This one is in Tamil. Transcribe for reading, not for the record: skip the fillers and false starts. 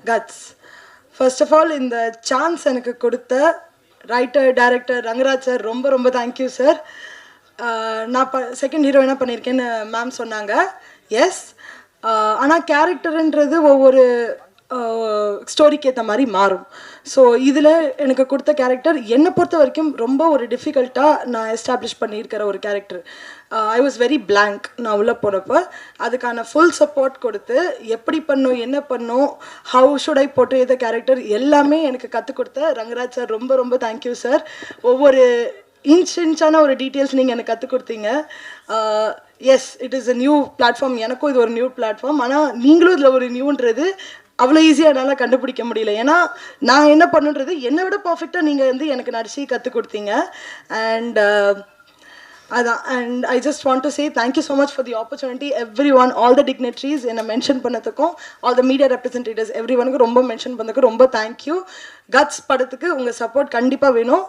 கட்ஸ். ஃபர்ஸ்ட் ஆஃப் ஆல் இந்த சான்ஸ் எனக்கு கொடுத்த ரைட்டர் டைரக்டர் ரங்கராஜ் சார் ரொம்ப ரொம்ப தேங்க்யூ சார். நான் செகண்ட் ஹீரோயினாக பண்ணியிருக்கேன்னு மேம் சொன்னாங்க. எஸ், ஆனால் கேரக்டருன்றது ஒவ்வொரு ஸ்டோரிக்கு ஏற்ற மாதிரி மாறும். ஸோ இதில் எனக்கு கொடுத்த கேரக்டர் என்னை பொறுத்த வரைக்கும் ரொம்ப ஒரு டிஃபிகல்ட்டாக நான் எஸ்டாப்ளிஷ் பண்ணியிருக்கிற ஒரு character. I was very blank. நான் உள்ளே போனப்போ அதுக்கான ஃபுல் சப்போர்ட் கொடுத்து எப்படி பண்ணும், என்ன பண்ணும், ஹவு ஷுட் ஐ போட்டு எந்த கேரக்டர் எல்லாமே எனக்கு கற்றுக் கொடுத்த ரங்கராஜ் சார் ரொம்ப ரொம்ப தேங்க்யூ சார். ஒவ்வொரு இன்ச்சான ஒரு டீட்டெயில்ஸ் நீங்கள் எனக்கு கற்றுக் கொடுத்தீங்க. Yes, it is a new platform. எனக்கும் இது ஒரு நியூ பிளாட்ஃபார்ம். ஆனால் நீங்களும் இதில் ஒரு நியூன்றது அவ்வளோ ஈஸியாக என்னால் கண்டுபிடிக்க முடியல. ஏன்னா நான் என்ன பண்ணுன்றது என்னை விட பர்ஃபெக்டாக நீங்கள் வந்து எனக்கு நடிச்சு கற்றுக் கொடுத்தீங்க. அண்ட் அதான். And I just want to say thank you so much for the opportunity everyone, all the dignitaries என்னை மென்ஷன் பண்ணதுக்கும், all the media representatives every ஒனுக்கு ரொம்ப மென்ஷன் பண்ணதுக்கும் ரொம்ப தேங்க்யூ. கட்ஸ் படத்துக்கு உங்கள் சப்போர்ட் கண்டிப்பாக வேணும்.